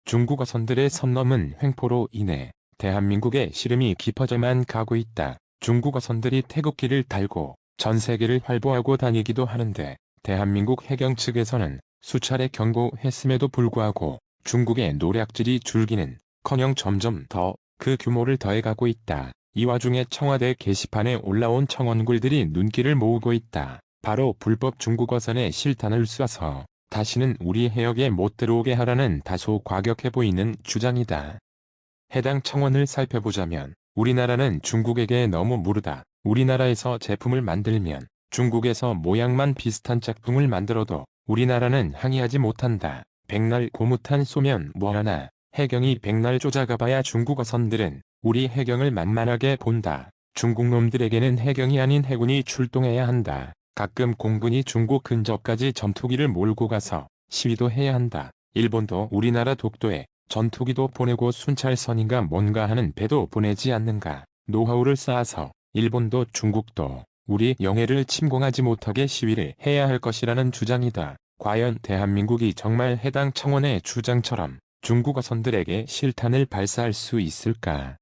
중국 어선들의 선 넘은 횡포로 인해 대한민국의 시름이 깊어져만 가고 있다. 중국 어선들이 태극기를 달고 전 세계를 활보하고 다니기도 하는데 대한민국 해경 측에서는 수차례 경고했음에도 불구하고 중국의 노략질이 줄기는커녕 점점 더 그 규모를 더해가고 있다. 이 와중에 청와대 게시판에 올라온 청원글들이 눈길을 모으고 있다. 바로 불법 중국 어선에 실탄을 쏴서 다시는 우리 해역에 못 들어오게 하라는 다소 과격해 보이는 주장이다. 해당 청원을 살펴보자면 우리나라는 중국에게 너무 무르다. 우리나라에서 제품을 만들면 중국에서 모양만 비슷한 짝퉁을 만들어도 우리나라는 항의하지 못한다. 백날 고무탄 쏘면 뭐하나. 해경이 백날 쪼잡아봐야 중국 어선들은 우리 해경을 만만하게 본다. 중국 놈들에게는 해경이 아닌 해군이 출동해야 한다. 가끔 공군이 중국 근접까지 전투기를 몰고 가서 시위도 해야 한다. 일본도 우리나라 독도에 전투기도 보내고 순찰선인가 뭔가 하는 배도 보내지 않는가. 노하우를 쌓아서 일본도 중국도 우리 영해를 침공하지 못하게 시위를 해야 할 것이라는 주장이다. 과연 대한민국이 정말 해당 청원의 주장처럼 중국 어선들에게 실탄을 발사할 수 있을까?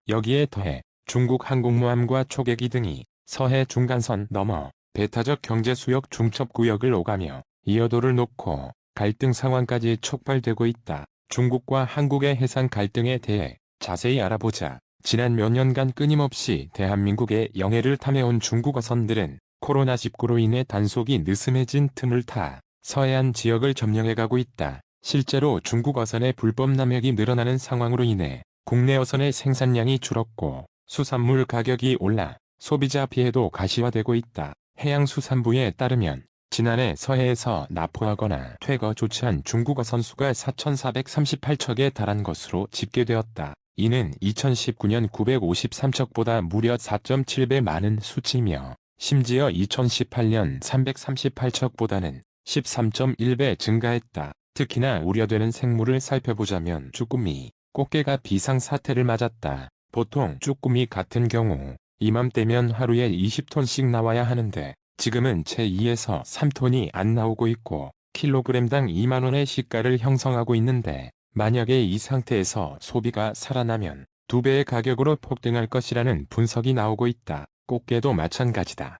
여기에 더해 중국 항공모함과 초계기 등이 서해 중간선 넘어 배타적 경제수역 중첩구역을 오가며 이어도를 놓고 갈등 상황까지 촉발되고 있다. 중국과 한국의 해상 갈등에 대해 자세히 알아보자. 지난 몇 년간 끊임없이 대한민국의 영해를 탐해온 중국 어선들은 코로나19로 인해 단속이 느슨해진 틈을 타 서해안 지역을 점령해가고 있다. 실제로 중국 어선의 불법 남획이 늘어나는 상황으로 인해 국내 어선의 생산량이 줄었고 수산물 가격이 올라 소비자 피해도 가시화되고 있다. 해양수산부에 따르면 지난해 서해에서 납포하거나 퇴거 조치한 중국 어선 수가 4,438척에 달한 것으로 집계되었다. 이는 2019년 953척보다 무려 4.7배 많은 수치며 심지어 2018년 338척보다는 13.1배 증가했다. 특히나 우려되는 생물을 살펴보자면 쭈꾸미, 꽃게가 비상사태를 맞았다. 보통 쭈꾸미 같은 경우 이맘때면 하루에 20톤씩 나와야 하는데 지금은 채 2에서 3톤이 안 나오고 있고 킬로그램당 2만원의 시가를 형성하고 있는데 만약에 이 상태에서 소비가 살아나면 2배의 가격으로 폭등할 것이라는 분석이 나오고 있다. 꽃게도 마찬가지다.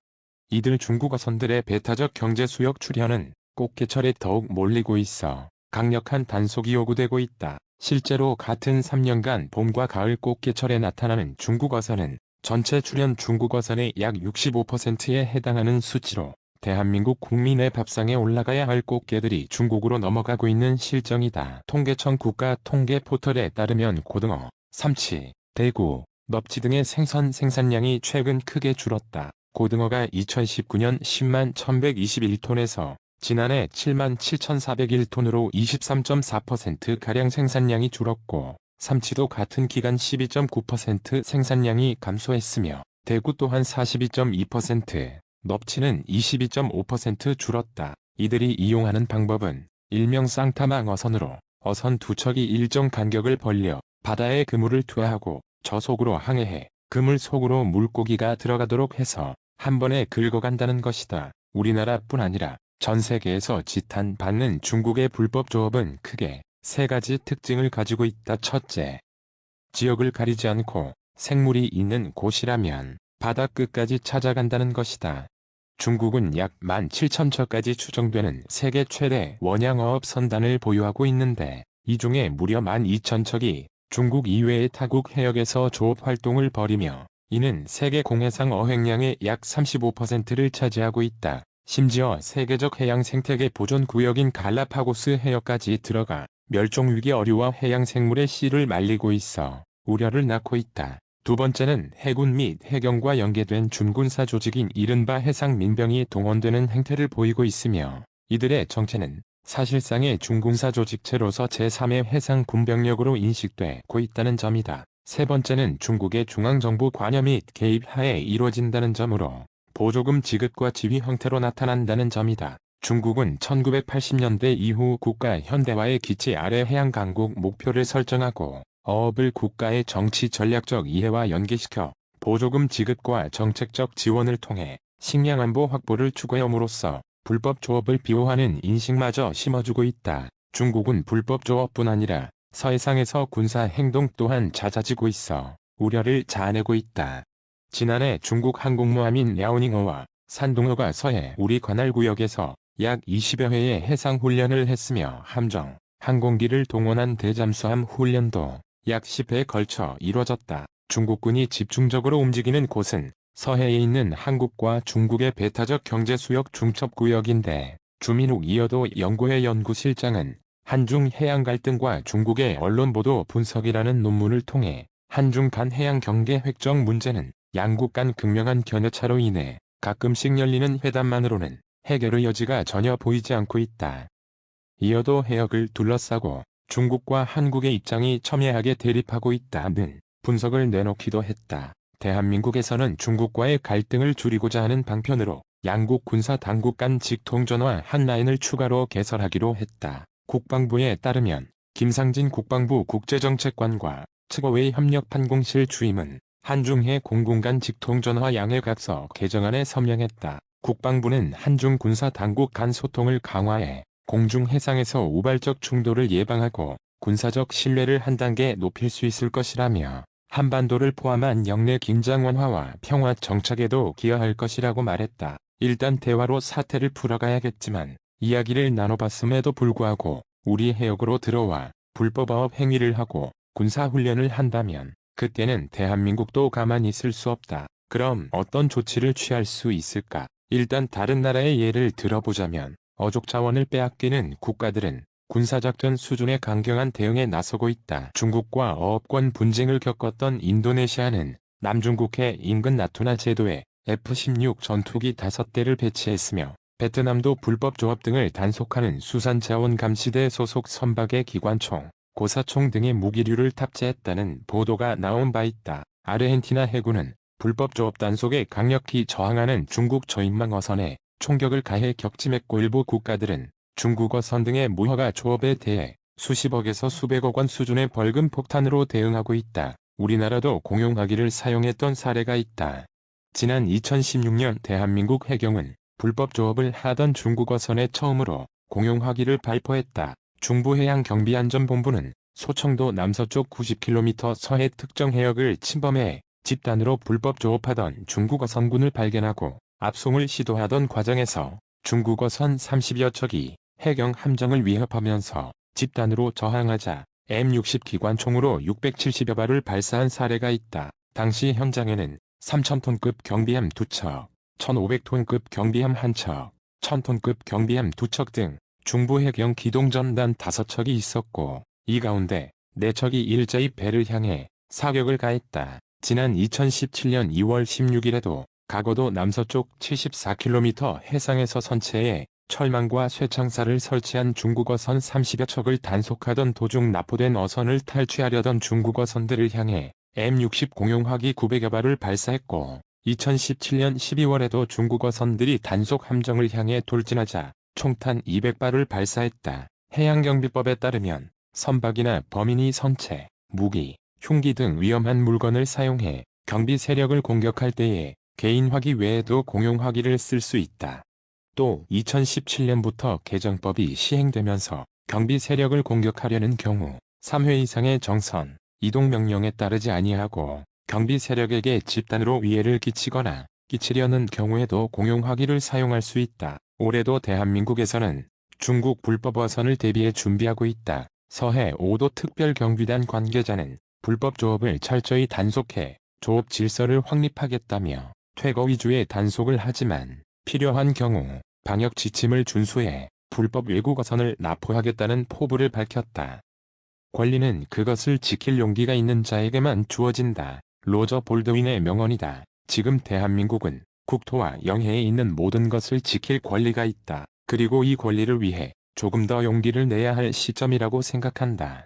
이들 중국 어선들의 배타적 경제수역 출현은 꽃게철에 더욱 몰리고 있어 강력한 단속이 요구되고 있다. 실제로 같은 3년간 봄과 가을 꽃게철에 나타나는 중국 어선은 전체 출현 중국 어선의 약 65%에 해당하는 수치로 대한민국 국민의 밥상에 올라가야 할 꽃게들이 중국으로 넘어가고 있는 실정이다. 통계청 국가통계 포털에 따르면 고등어, 삼치, 대구, 넙치 등의 생선 생산량이 최근 크게 줄었다. 고등어가 2019년 10만 1121톤에서 지난해 7만 7401톤으로 23.4%가량 생산량이 줄었고 삼치도 같은 기간 12.9% 생산량이 감소했으며 대구 또한 42.2%, 넙치는 22.5% 줄었다. 이들이 이용하는 방법은 일명 쌍타망 어선으로 어선 두 척이 일정 간격을 벌려 바다에 그물을 투하하고 저속으로 항해해 그물 속으로 물고기가 들어가도록 해서 한 번에 긁어간다는 것이다. 우리나라뿐 아니라 전 세계에서 지탄받는 중국의 불법 조업은 크게 세 가지 특징을 가지고 있다. 첫째, 지역을 가리지 않고 생물이 있는 곳이라면 바다 끝까지 찾아간다는 것이다. 중국은 약 17,000척까지 추정되는 세계 최대 원양어업 선단을 보유하고 있는데 이 중에 무려 12,000척이 중국 이외의 타국 해역에서 조업 활동을 벌이며 이는 세계 공해상 어획량의 약 35%를 차지하고 있다. 심지어 세계적 해양 생태계 보존 구역인 갈라파고스 해역까지 들어가 멸종위기 어류와 해양 생물의 씨를 말리고 있어 우려를 낳고 있다. 두 번째는 해군 및 해경과 연계된 준군사 조직인 이른바 해상민병이 동원되는 행태를 보이고 있으며 이들의 정체는 사실상의 준군사 조직체로서 제3의 해상군병력으로 인식되고 있다는 점이다. 세 번째는 중국의 중앙정부 관여 및 개입 하에 이루어진다는 점으로 보조금 지급과 지휘 형태로 나타난다는 점이다. 중국은 1980년대 이후 국가 현대화의 기치 아래 해양강국 목표를 설정하고 어업을 국가의 정치 전략적 이해와 연계시켜 보조금 지급과 정책적 지원을 통해 식량안보 확보를 추구함으로써 불법 조업을 비호하는 인식마저 심어주고 있다. 중국은 불법 조업뿐 아니라 서해상에서 군사 행동 또한 잦아지고 있어 우려를 자아내고 있다. 지난해 중국 항공모함인 랴오닝어와 산둥어가 서해 우리 관할 구역에서 약 20여 회의 해상 훈련을 했으며 함정, 항공기를 동원한 대잠수함 훈련도 약 10회에 걸쳐 이뤄졌다. 중국군이 집중적으로 움직이는 곳은 서해에 있는 한국과 중국의 배타적 경제수역 중첩구역인데 주민욱 이어도 연구회 연구실장은 한중 해양 갈등과 중국의 언론보도 분석이라는 논문을 통해 한중 간 해양 경계 획정 문제는 양국 간 극명한 견해차로 인해 가끔씩 열리는 회담만으로는 해결의 여지가 전혀 보이지 않고 있다. 이어도 해역을 둘러싸고 중국과 한국의 입장이 첨예하게 대립하고 있다는 분석을 내놓기도 했다. 대한민국에서는 중국과의 갈등을 줄이고자 하는 방편으로 양국 군사 당국 간 직통전화 한 라인을 추가로 개설하기로 했다. 국방부에 따르면 김상진 국방부 국제정책관과 측어웨이 협력판공실 주임은 한중해 공군 간 직통전화 양해각서 개정안에 서명했다. 국방부는 한중 군사 당국 간 소통을 강화해 공중 해상에서 우발적 충돌을 예방하고 군사적 신뢰를 한 단계 높일 수 있을 것이라며 한반도를 포함한 영내 긴장 완화와 평화 정착에도 기여할 것이라고 말했다. 일단 대화로 사태를 풀어가야겠지만 이야기를 나눠봤음에도 불구하고 우리 해역으로 들어와 불법어업 행위를 하고 군사훈련을 한다면 그때는 대한민국도 가만히 있을 수 없다. 그럼 어떤 조치를 취할 수 있을까? 일단 다른 나라의 예를 들어보자면 어족 자원을 빼앗기는 국가들은 군사작전 수준의 강경한 대응에 나서고 있다. 중국과 어업권 분쟁을 겪었던 인도네시아는 남중국해 인근 나투나 제도에 F-16 전투기 5대를 배치했으며 베트남도 불법 조업 등을 단속하는 수산자원감시대 소속 선박의 기관총, 고사총 등의 무기류를 탑재했다는 보도가 나온 바 있다. 아르헨티나 해군은 불법 조업 단속에 강력히 저항하는 중국 저인망 어선에 총격을 가해 격침했고 일부 국가들은 중국 어선 등의 무허가 조업에 대해 수십억에서 수백억 원 수준의 벌금 폭탄으로 대응하고 있다. 우리나라도 공용화기를 사용했던 사례가 있다. 지난 2016년 대한민국 해경은 불법 조업을 하던 중국 어선에 처음으로 공용화기를 발포했다. 중부해양경비안전본부는 소청도 남서쪽 90km 서해 특정 해역을 침범해 집단으로 불법 조업하던 중국 어선군을 발견하고 압송을 시도하던 과정에서 중국 어선 30여 척이 해경 함정을 위협하면서 집단으로 저항하자 M60 기관총으로 670여 발을 발사한 사례가 있다. 당시 현장에는 3,000톤급 경비함 2척, 1,500톤급 경비함 1척, 1,000톤급 경비함 2척 등 중부해경 기동전단 5척이 있었고 이 가운데 4척이 일제히 배를 향해 사격을 가했다. 지난 2017년 2월 16일에도 가거도 남서쪽 74km 해상에서 선체에 철망과 쇠창살을 설치한 중국 어선 30여 척을 단속하던 도중 납포된 어선을 탈취하려던 중국 어선들을 향해 M60 공용화기 900여 발을 발사했고 2017년 12월에도 중국 어선들이 단속 함정을 향해 돌진하자 총탄 200발을 발사했다. 해양경비법에 따르면 선박이나 범인이 선체, 무기, 흉기 등 위험한 물건을 사용해 경비 세력을 공격할 때에 개인화기 외에도 공용화기를 쓸 수 있다. 또 2017년부터 개정법이 시행되면서 경비 세력을 공격하려는 경우 3회 이상의 정선, 이동명령에 따르지 아니하고 경비 세력에게 집단으로 위해를 끼치거나 끼치려는 경우에도 공용화기를 사용할 수 있다. 올해도 대한민국에서는 중국 불법 어선을 대비해 준비하고 있다. 서해 5도 특별경비단 관계자는 불법 조업을 철저히 단속해 조업 질서를 확립하겠다며 퇴거 위주의 단속을 하지만 필요한 경우 방역 지침을 준수해 불법 외국 어선을 납포하겠다는 포부를 밝혔다. 권리는 그것을 지킬 용기가 있는 자에게만 주어진다. 로저 볼드윈의 명언이다. 지금 대한민국은 국토와 영해에 있는 모든 것을 지킬 권리가 있다. 그리고 이 권리를 위해 조금 더 용기를 내야 할 시점이라고 생각한다.